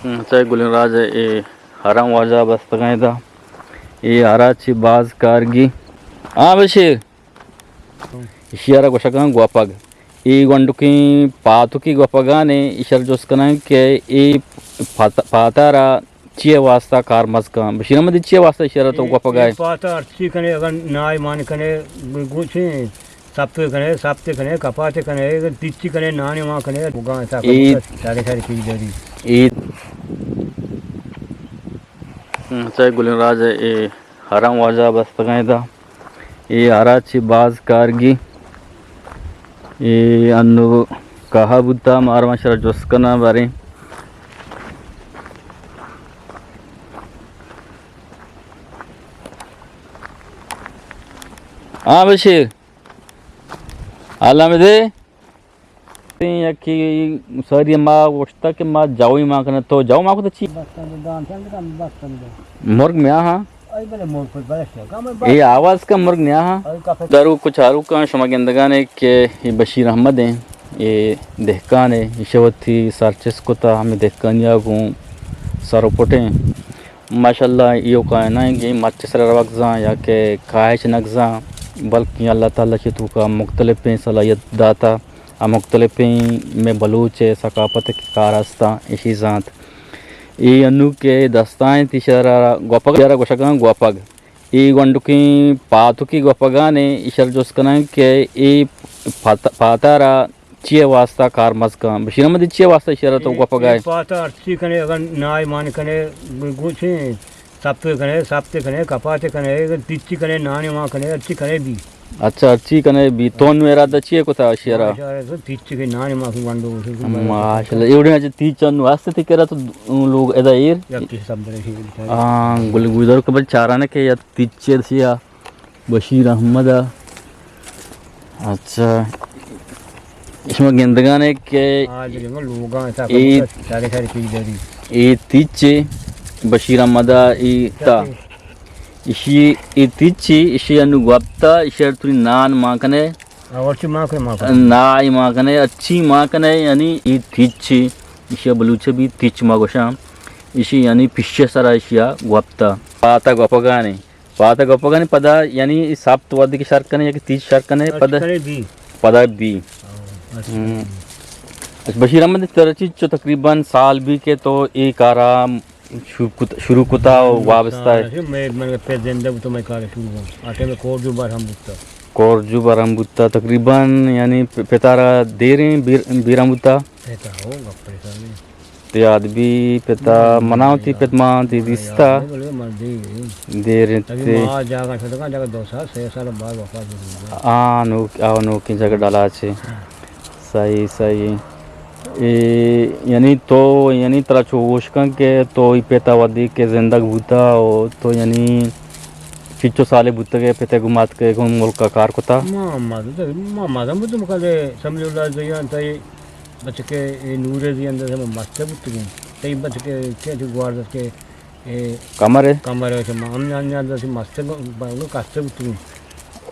Saya Gulinraj haram wajah bastagay da arachi baz kargi Bashir ishara goshakan guapag gonduki patuki guapagane ishar joskana ke patara chia wasta karmaska Bashir madi chia wasta ishara to guapagay pata archi kane agar naay man kane guche sapte kane kapate kane tichi kane naani ma kane uga sa sare चीज जरी Saya Gulinraj haram wajah bastagay da arachi baz kargi annu kahabuta marmashara joskana bari Bashir alamide कि sir माँ उठता कि माँ जाओ ही माँ करना तो जाओ माँ को तो अच्छी मुर्ग में हाँ ये आवाज़ का मुर्ग नहीं हाँ दारू कुछ आरू का शमा गेंदगा ने के बशीर अहमद हैं ये देहकान है इशवती सार्चेस को था हमें देहकान या गूँ सारोपोटे माशाल्लाह यो का है ना कि मच्छर रवक़ज़ा या के कायच नगज़ा बल्कि अल्लाह ताला के तू का मुख्तलिफ सलाहियत दाता मुख्तलिफ में बलूच सकाफत के कारस्ता इसी ज़ात अनु के दस्ताएं तिशरा गोपग गोशका गोपग gonduki patuki gopagane ishar joskana ke patara chia wasta karmaska Bashir madi chia wasta ishara to gopagay pata archi kane agar naay man kane guche sapte kane kapate kane tichi kane naani ma kane archi kane bi अच्छा अच्छी कने भी तोन मेरा दचिए को था शेरा तीच के नानी मां वंडो माशाल्लाह एवढे आज तीच अन वास्ते ती करा तो लोग एदा एर गुल गुदर के बल चाराने के या तीचे सिया बशीर अहमद अच्छा इसमें गेंदगाने के लोगा सारे चीज जरी ये तीचे बशीर अहमद ता इशी इतिची इशी अनुगप्ता इशर तुरी नान माकने औरची माके नाई माकने अच्छी माकने यानी इतिची इशी बलूचे भी तिच मागोशा इशी यानी पिश्य सरा इशिया गप्ता पाता गपगाने पदा यानी साप्त वादी की शर्कने या कि तीच शर्कने पदा बी बशीर अहमद तरची जो तकरीबन साल भी के तो एक आराम शुरू कुता वाबस्ता है मैं पेजेंदा तो मैं काले शुरू आटे में कोरजू बाराम बुत्ता तकरीबन यानी पेतारा दे रहे बीरामुत्ता पेता होगा परेशानी ते आदमी पेता मनावती पेतमा ती दिस्ता दे रहे थे जागा छोटा जागा 2 साल 6 साल बाद वापस नो की जगह डाला छे सही यानी तो यानी तरह चोशकन के तो पेता वादी के जिंदग भूता हो तो यानी चिच्चो साले भूत के पेते गुमात के मुल्क का कार कोता मामा तो मुकाले समझो ला जयन तई बच के नूरे दी अंदर से मस्त भूत के तई बच के गुआर के कमरे से हम अंदर से मस्त बालो कास्ते भूत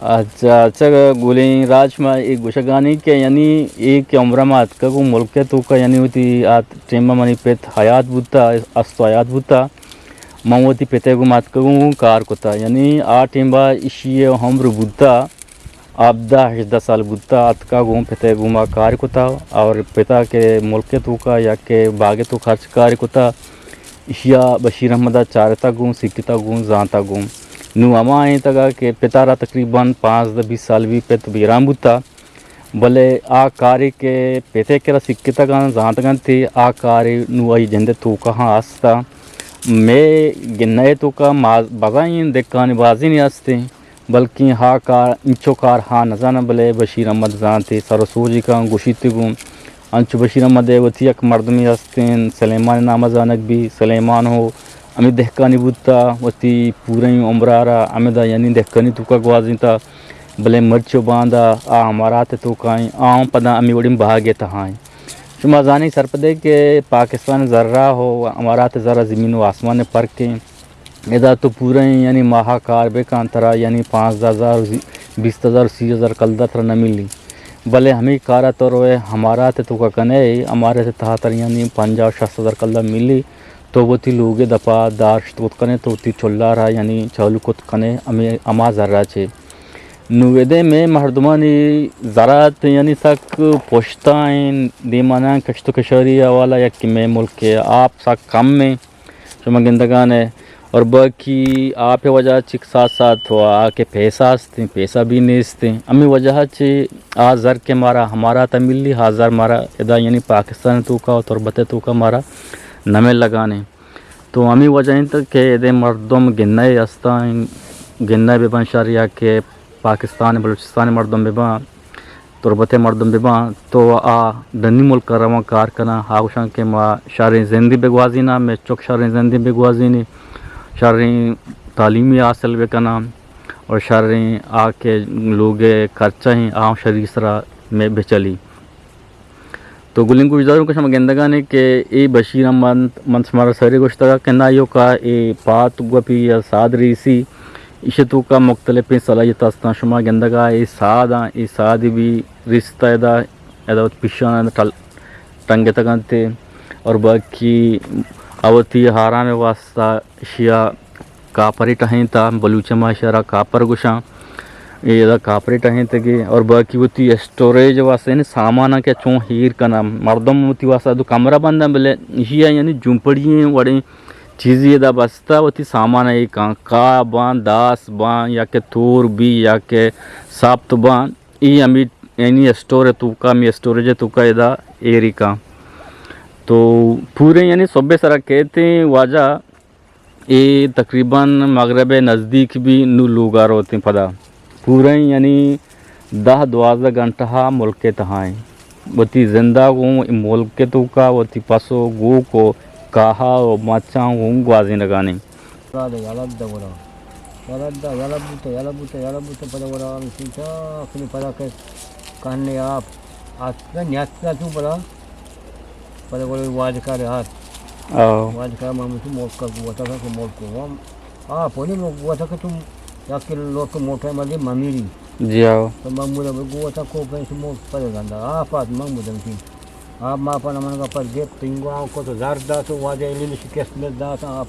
अच्छा गुलिंग राज में एक गुशगानी के यानी एक उम्र में का को मुल्क के तो का यानी होती आत टेमा मनी पेत हयात बुता अस्तो हयात बुता ममोती पेते को मात को कार कोता यानी आ टेमा इशिए हमर बुता आपदा 10 साल बुता अत का गो पेते गुमा कार कोता और पिता के मुल्क के तो का या के बागे तो खर्च कार कोता इशिया बशीर अहमद चारता गो सिकता गो जानता गो नु अमा आए तगा के पितारा तकरीबन 5-20 साल भी पेत बीराम बुता भले आ कार्य के पेते के सिक्के तक जहाँ तक थे आ कार्य नु आई जंदे तो कहाँ आस्ता मैं गिन्नए तो का बजाई देखा बाजी नहीं आस्ते बल्कि हा कार इंचो कार हा नजाना भले बशीर अहमद जानते सरसोजी का गुशीत गुम अंचु बशीर अहमद वती एक मर्दमी आस्ते सलेमान नाम जानक भी सलेमान हो अमित देहकानी बुता वती पूरे उम्रारा अमिदा यानी देहकानी तुका ग्वाजिता भले मर्चो बांधा आ हमारा तो काई आम पदा अमी वड़ी भागे तहाई शुमा जानी सरपदे के पाकिस्तान ज़र्रा हो हमारा ज़रा ज़मीन व आसमान ने फ़र्क के इधर तो पूरे यानी महाकार बेकान तरह यानी 5,000 20,000 30,000 कलदा तरह न मिली भले हमें कारा तो रोए हमारा ते तो का कने हमारे से तहा तरियानी 50-60 कल्ला मिली तो वो ती लोगे दपा दाश तो कने तो ती चुल्ला रहा यानी चालू को कने हमें अमा जर्रा छे नुवेदे में मर्दमानी ज़रात यानी तक पोश्ताइन दीमाना कश्त कशरी वाला या कि मैं मुल्क के आप सा कम में शुमा गिंदगान है और बाकी आप वजह चिक साथ साथ हुआ आके पैसा आस्ते पैसा भी नहीं इसते अमी वजह चे आ ज़र के मारा हमारा तमिली हाज़र मारा इदा यानी पाकिस्तान तो का और बते तो का मारा नमे लगाने तो अमी वजह तक के इदे मर्दम गिन्ने अस्ता गिन्ने बेबन शरिया के पाकिस्तान बलूचिस्तान मर्दम बेबा तुरबते मर्दम बेबा तो आ दनी मुल्क करवा कार कना हाउशा के मा शारी जिंदी बेगवाजी ना में चुक शारी जिंदी बेगवाजी ने शारी तालीमी हासिल बेकना और शारी आके लोगे खर्चा ही आ शरीसरा में बेचली तो गुलिंग गुजदारों का गेंदगा ने के ए बशीर मन हमारा सरे गुश्तगा के नाइयों का ए पात गुपी या सादरी सी इसे तो का मुख्तलिफ सलाहियत अस्ता शुमा गेंदगा ए साद भी रिश्ता एदा पिशान टंगे तगंते और बाकी अवती हारा में वास्ता शिया कापरी टहें था बलूच माशरा कापर गुशा ये कापरी टहें तगे और बाकी वती स्टोरेज वास्ते ने सामान के चों हीर कना मर्दम वती वास्ता तो कमरा बंदा बले हिया यानी झुंपड़ियाँ वड़े चीज़ ये दा बस्ता वती सामान है का बान दास बान या के तूर भी या के साप्त बान ये अमी यानी स्टोर है तुका मी स्टोरेज है तुका इदा एरी का तो पूरे यानी सब्बे सारा कहते हैं वाजा ये तकरीबन मगरब नज़दीक भी नू लोगार होते हैं पदा पूरे यानी 10-12 घंटा मुल्क के तहाएँ वती जिंदा गूँ मुल्क के तो का वती पासो गो को कहा और मचा गूँ ग्वाजी लगाने आप आज तू बड़ा पर वो वाज का हाथ वाज का मामू तू मोट का हुआ था कि मोट को हम पोनी में हुआ था कि तुम या के लोग मोटे मले ममीरी जी आओ तो मामू ने हुआ था को पे से मोट पर गंदा पात मामू दंती आप मा पर मन का पर गेट तिंगवा को तो जार दा तो वाज एली में केस में दा था आप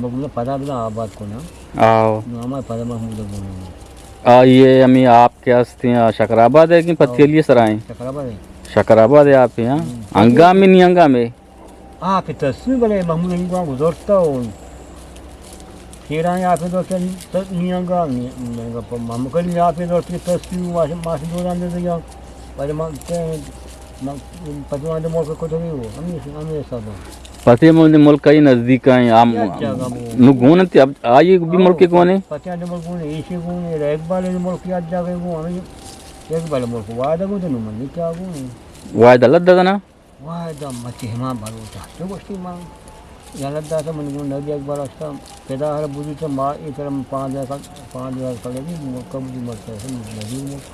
मगने पता भी ना आबाद को ना आओ हमारे पता मामू दंती ये अमी आपके हस्ते शकराबाद है कि पथेली सराय शकराबाद है आप यहाँ अंगा में नहीं अंगा में आप तस्वीर बने मामू इंगवा गुजरता हो तेरा यहाँ पे तो नहीं अंगा नहीं पर मामू कल यहाँ पे तो तस्वीर मास दो जान दे दिया पर मां के पचवान मोड़ को तो नहीं हो हमें सब पति मुल्क का ही नज़दीक है आम नुगुन अब आइए भी मुल्क के कौन है पता नहीं मुल्क ने इसी को ने एक बार मुल्क याद जा गए वो हमें एक बार मुल्क वादा को तो नहीं क्या को वादा लद्दा ना वादा मत हिमा बालो था तो गोष्टी मां या लद्दा तो मन को नदी एक बार अस्ता पैदा हर बुझी तो मां एक तरह 5000 कलेगी कब भी मरता है नदी मुल्क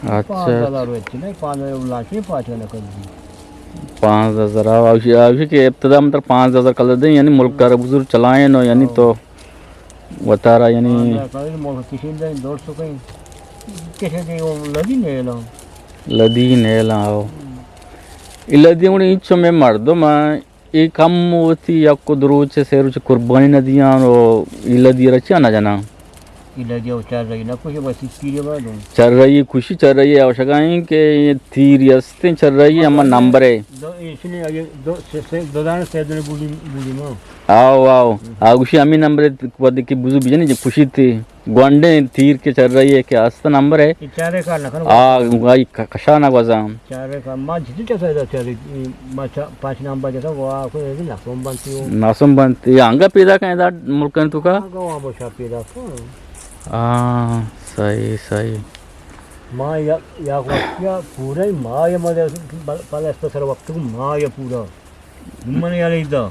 अच्छा 5000 रोज नहीं 5000 लाख में पाछ ना कर दी 5000 अभी के इब्तदा मतलब 5000 कलर दें यानी मुल्क का बुजुर्ग चलाएं नो यानी तो बता रहा यानी मुल्क किसी दिन 200 कहीं कैसे दे वो लदी ने लाओ लदी उन्हें इच्छो में मर्दो मां एक कम होती या को दरोज से सेरुच कुर्बानी नदियां और लदी रचा ना जाना लदी चल रही ना कुछ बस इसकी बात चल रही खुशी चल रही है आवश्यक है कि ये थी रस्ते चल रही है हमारा नंबर है इसने आगे दो दाने से दिन बुली मां आओ आओ खुशी हमें नंबर पद की बुजु बिजने जो खुशी थी गोंडे तीर के चल रही है क्या आस्था नंबर है चारे का ना गाई कशाना वजा चारे का मां जितने चल चल मां 5 नंबर जैसा वो को नासम बनती अंगा पैदा का मुल्क तो का गांव में छा पैदा सही सही मां या पूरा मां ये मदे पहले स्पेशल वक्त मां ये पूरा मन यार इधर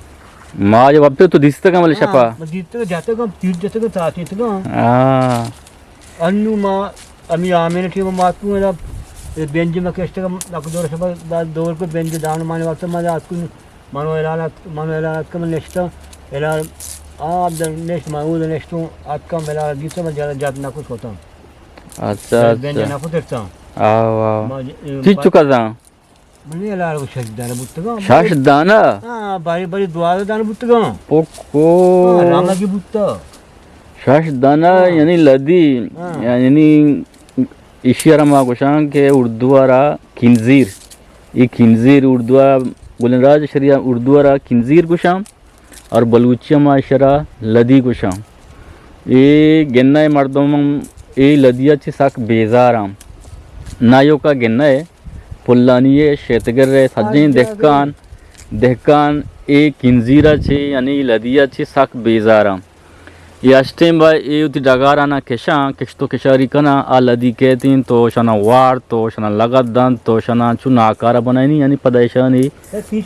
माँ जब अब तो दिसतं का मला छपा दिसतं जातं का तीर जातं का त्रास येतं का अन्नू माँ अमी आमेने ठेव मातू मेरा बेंच में कैसे का आपको दौर से दौर को बेंच दान माने वक्त मजा आपको मानो एलान का मैं नेक्स्ट एलान आप नेक्स्ट मानो नेक्स्ट आज का मेरा गीत में ज़्यादा जात ना कुछ होता अच्छा बेंच ना कुछ देखता आओ आओ चिच्चू कदा बने लाल शजदान बुत्तगा शाश दाना हां बारी बारी द्वार दान बुत्तगा पोको रामा की बुत्ता शाश दाना यानी लदी यानी इशियारमा गोशां के उर्दूवारा खिंजीर ये खिंजीर उर्दूवा गुलराज शरिया उर्दूवारा खिंजीर गोशां और बलूचिया मा इशारा लदी गोशां ये गेन्ना मर्दम ये लदियाची साक बेजाराम नायो का गेन्ना है पुल्लानिये शेतगर रे सज्जन देहकान देहकान ए किंजीरा छे यानी लदिया छे साक बेजाराम यास्टेम बा ए उती डगाराना केशा केस्तो केशारी कना आ लदी कहतीन तो शना वार तो शना लगदन तो शना चुना आकार बनायनी यानी पदायशानी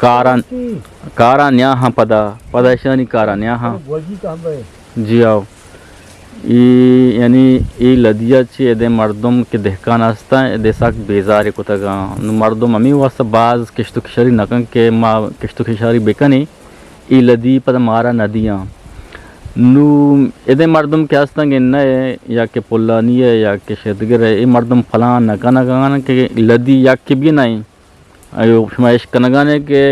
कारा न्याहा पदायशानी कारा न्याहा जी आओ ई यानी ई लदिया चे एदे मर्दम के देहकान आस्ता एदे साक बेजार को तगा मर्दम अमी वास्ता बाज केस्तो केशारी नकन के मा केस्तो केशारी बेकनी ई लदी पद मारा नदियां नू एदे मर्दम के आस्ता गेन्ना है या के पुल्लानी है या के शेतगर है ये मर्दम फलान नकाना के लदी या के भी नहीं अयो शमाइश कनगाने के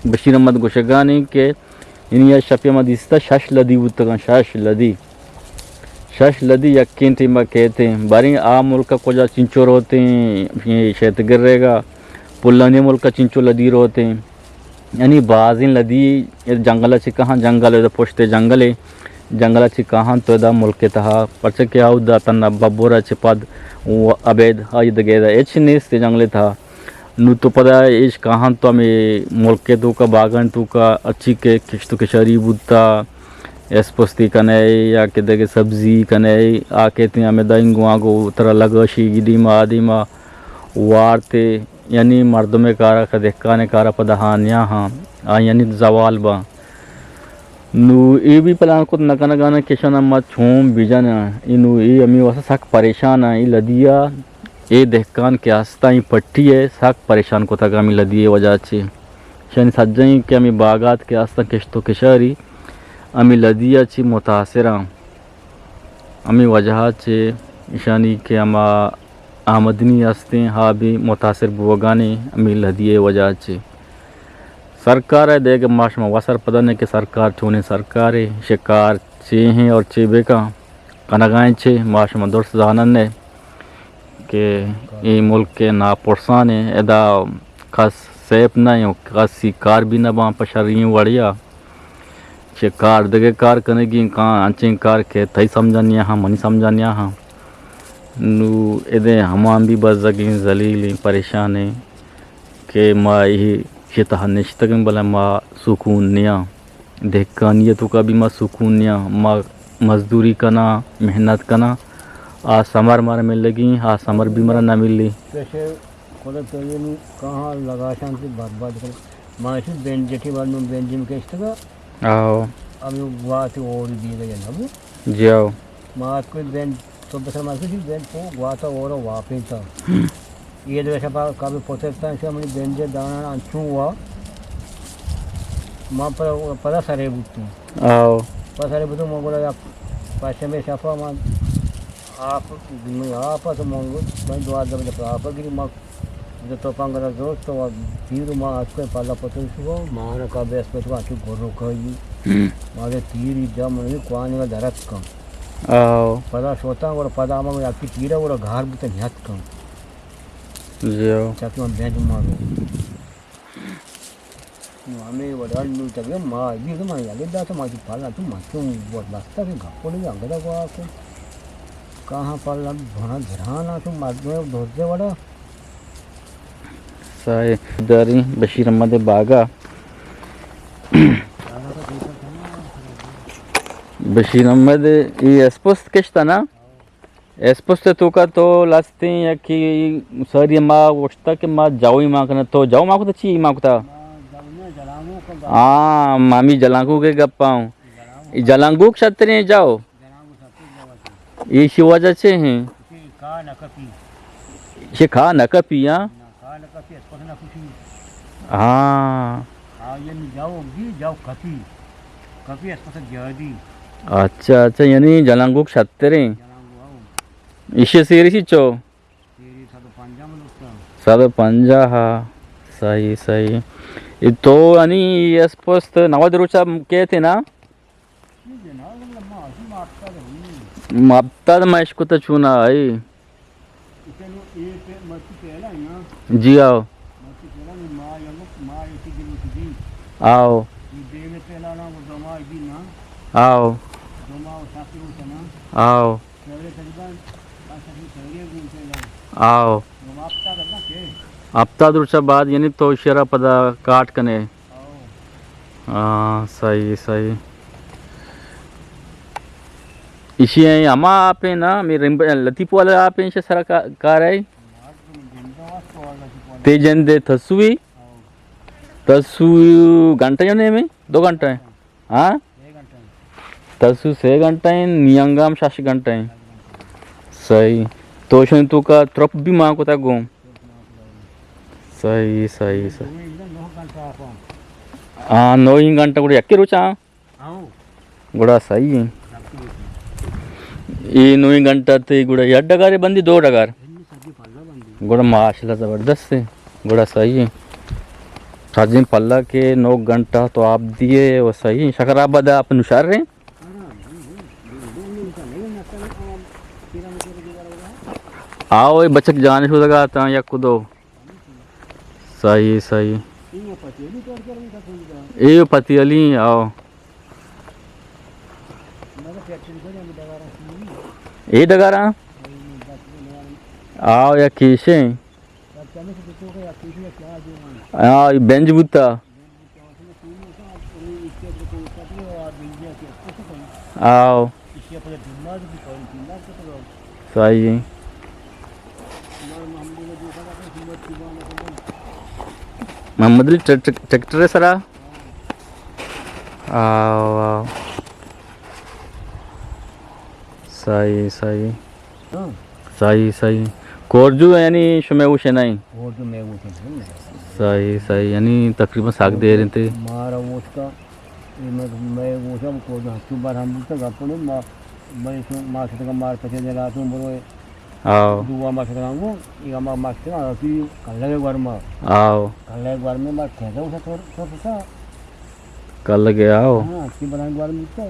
बशीर अहमद गोशगानी के इन या शफी अहमद इस्ता शश लदी उतगा शश लदी यकीन टीमा कहते हैं बारी आ मुल्क को जा चिंचोर होते हैं शेतगर रहेगा पुल्लानी मुल्क का चिंचो लदी होते हैं यानी बाजिन लदी जंगल से कहाँ जंगल है पोस्ते जंगल है जंगल से कहाँ तो दा मुल्क के तहा परच के आउ दा तना बब्बोरा से पद अबेद हाई दगेदा एच नेस ते जंगले था नु तो पदा इस कहाँ तो हमें मुल्क के तो का बागन तो का अच्छी के किश्तु के शरी बुद्धा एस पोस्ती कने या के दगे सब्जी कने आके ते हमें दाइंगुआ को उतरा लगशी गिडी मा आदि मा वारते यानी मर्दमे कारा का देखाने कारा पदहान्या हाँ आ यानी जवाल बा नु ये भी पलान को नका गाना केशना मत छूम बिजन इनु ये अमी वसा साक परेशान है ये लदिया ये देहकान के आस्ता ही पट्टी है साक परेशान को तक अमी लदिए वजह से शनि सज्जई के अमी बागात के आस्ता केशतो केशरी अमी लदिया ची मुतासिरा अमी वजह से ईशानी के अमा आमदनी हस्ते हाँ भी मुतासर बुगाने अमी लदिए वजह से सरकार है देख माश में वसर पदन के सरकार छोने सरकार है शिकार चे हैं और चे बेका कनगाएं छे माश में दोस्त जानन ने के ये मुल्क के ना पुरसान है एदा खास सेफ ना हो खास शिकार भी ना वहाँ पर शरीर वड़िया शिकार दगे कार करने की कहाँ अंचे कार के थई समझानिया हाँ मनी समझानिया हाँ नू एदे हमाम भी बस जगी जलीली परेशान है के माँ यही शेता निश्तक बला माँ सुकून निया देखानिए तो कभी माँ सुकून निया माँ मजदूरी करना मेहनत करना आ समर मार मिल लगी आ समर भी मरा ना मिली कैसे कोले तो ये नु कहाँ लगा शांति बर्बाद कर माँ से बेंच जेठी बार नु बेंच में कैसे तक आओ अब ये बात और दी गई है ना जाओ माँ कोई बेंच तो बस हमारे से बेंच को वाता और वापस था ये जो ऐसा बात कभी पोतेता है हमारी बेंच दाना अंचू हुआ माँ पर पता सारे बुत्तू आओ पता सारे बुत्तू माँ बोला आप पैसे में शफा माँ आप तो मांगो मैं दुआ जब आप गिरी माँ जो तो पंगरा दोस्त तो तीर माँ आज को पाला पता सुबह माँ ने कहा बेस पे तो आके गोरो खाई मारे तीर जम नहीं कुआने का दरक कम आओ पदा सोता और पदा में आपकी तीरा और घर भी तो निहत कम जाओ चाकू में बेंच मारो हमें वडाल नु तक माँ ये तो माँ याद दाता माँ की पाला तुम माँ क्यों बहुत लगता है घापो नहीं अंगदा को आपको कहाँ पाला भना ध्यान तुम मार में धोते वड़ा साय दारी बशीर अहमद बागा बशीर अहमद ये एस्पोस्ट किश्ता ना एस्पोस्ट तो का तो लास्ते या कि सर माँ वोचता के माँ जाओ ही माँ करना तो जाओ माँ को तो ची माँ को था हाँ मामी जलांगू के गप्पा हूँ जलांगू क्षत्रिय जाओ ये शिवाजा से हैं ये खा न कपिया हाँ अच्छा अच्छा यानी जलांगू क्षत्रिय इसे सीरी सी चो 750 हा. सही सही. तो आणि यास पोस्ट 90 रोजचा के थे ना मापता मैं इसको तो चुना है जी. आओ आओ आओ आओ आओ हफ्ता दूरच्या बाद यानी तो शेरा पदा काट कने. हाँ सही सही. इशी आहे आमा आपे ना मी लतीफ वाला आपे इशे सारा कार आहे ते जन दे थसुई तसु घंटा जने में 2 घंटा है. हाँ तसु 6 घंटा है नियंगाम 6 घंटा है. सही तो शन तू का ट्रप भी मां को ता गो. सही सही सही. हाँ 9 घंटा ಕೂಡ ಯಾಕೆ ರುಚಾ ಕೂಡ ಸಹಿ ಈ 9 घंटा ते गुड़ा 8 डगारे बंदी 2 डगार गुड़ा माशाल्लाह ज़बरदस्त है गुड़ा सही है. साजिन पल्ला के 9 घंटा तो आप दिए वो सही. शकराबाद आप नुशार रहे आओ ये बचक जाने शुरू लगा था या कुदो. सही सही. ये पति अली आओ ये डगारा आओ या कीशे हाँ ये बेंच बुता आओ सही है. मोहम्मद अली ट्रैक्टर है सरा. आओ आओ सही सही सही सही. कोरजू यानी शुमे उशे नहीं सही सही यानी तकरीबन साग दे रहे थे मारा उसका मैं वो सब को हत्तू बार हम तक अपने मैं सो मास तक मार पचे दे रात में बोलो आओ दुआ मास तक वो ये मार मास तक कि कल बार में आओ कल बार में मार खेदा उसे थोड़ा सा कल लगे आओ हां की बना बार में तो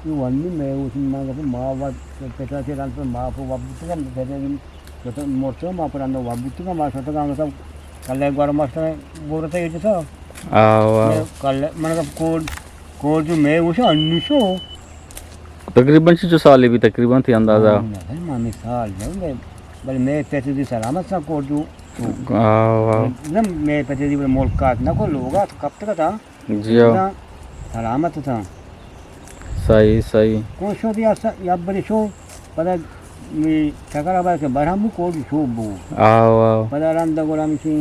ये वन्नी मैं उसमें मां का मां बात पेटा से रात पे मां को वाबू तक दे दे तो मोटो मां पर अंदर वाबू तक मार तक का सब कल एक बार मास तक बोलते ये तो आओ आओ कल मतलब कोड जो मैं उसे 1900 तकरीबन 6 साल भी तकरीबन थी अंदाजा मामी साल मैं बल मैं पैसे दी सलामत सा कोड जो आओ आओ एकदम मैं पैसे दी मोल काट ना को लोगा कब तक था जी आओ सलामत था. सही सही. कौन शो दिया या बड़े शो पता मी शकराबाद के बरहम कोड शो बो आओ आओ पता राम दा गोला मिसी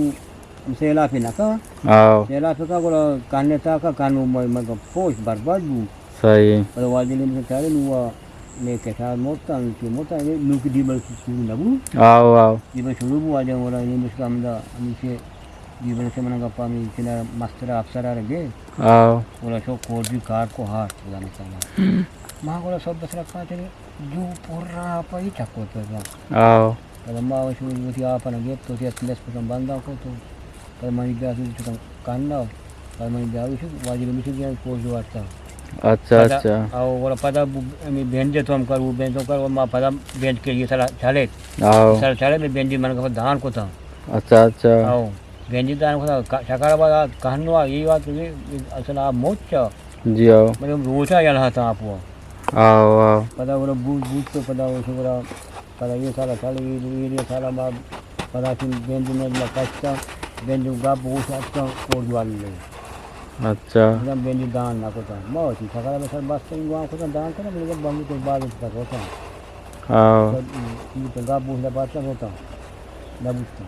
सेला पे ना का आओ सेला पे का गोला काने ता का कानू मग पोस्ट बर्बाद बू सही. पर वाजिले में तारे नुआ मैं कैसा मोटा ने नुक दी बल की नबू आओ आओ ये बस शुरू हुआ जब वाला ये मुश्किल हमदा हमसे जीवन से मना गप्पा में किना मास्टर अफसर आ रहे आओ बोला शो कोड भी कार को हाथ लगाने का मां बोला सब बस रखा थे जो पूरा पाई चको तो आओ पर मां वो शुरू थी आप ना गेट तो थी प्लेस पर बंदा को तो पर मनी ब्याह से कानना पर मनी ब्याह से वाजिले में से कोड जो आता. अच्छा अच्छा आओ बोला पता मैं बेंच तो हम कर वो बेंच तो कर मां पता बेंच के ये साला चले आओ साला चले में बेंच मन का धान को था. अच्छा अच्छा आओ बेंच दान को था शकराबाद कहनवा ये बात ये असल आप मोच जी आओ मतलब रोचा या था आप वो आओ आओ पता बोला बूझ तो पता वो बोला पता ये साला चले ये साला मां पता कि बेंच में लगा बेंच का बहुत अच्छा कोड वाले अच्छा एकदम बेंच दान ना को था बहुत ही शकरा में सर बस तो वहां को दान कर लेकिन बंद के बाद तक होता. आओ ये तो गा पूछना पाता होता ना पूछता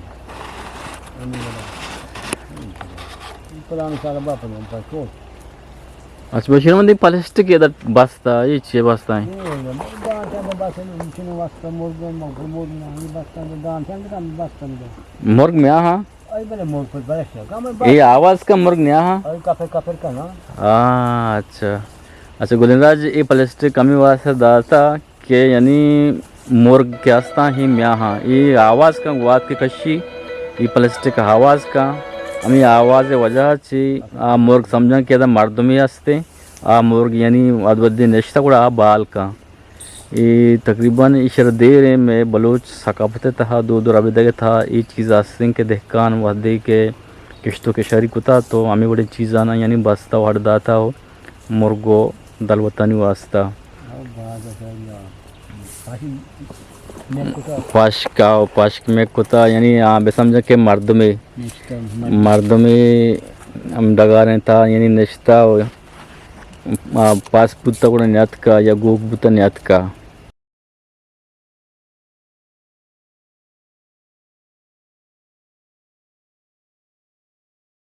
पुराने सारा बाप ने पर को अच्छा बशीर मंदी प्लास्टिक येतात बसता याचे बसता आहे दान त्या बसने उंचने वास्ता मोर नाही बसता दान सांगता बसता मुर्ग में हाँ आई बले मोर पर बस का मैं ये आवाज का मुर्ग में हाँ और काफे का ना अच्छा अच्छा गुलिनराज ये प्लास्टिक कमी वास्ते दाता के यानी मोर्ग के असता ही म्या हाँ ये आवाज़ का वाद के कशी ये प्लास्टिक आवाज़ का आम्ही आवाज़ वजह ची आ मोर्ग समझा कि मर्दमी असते आ मोर्ग यानी अदवदी नश्ता कुड़ा आ बाल का ये तकरीबन इशर देर में बलोच सकाफत था दो रबिदगे था ये चीज़ आस्ते के दहकान वहदे के किश्तों के शरीक होता तो आम्ही बड़े चीज़ आना यानी बसता वड़दा था हो मुर्गो दलवतानी वास्ता पाशक में कुता यानी बेसमझ के मर्द में हम डगा रहे था यानी नश्ता पास पुत्ता को न्यात का या गोक बुता न्यात का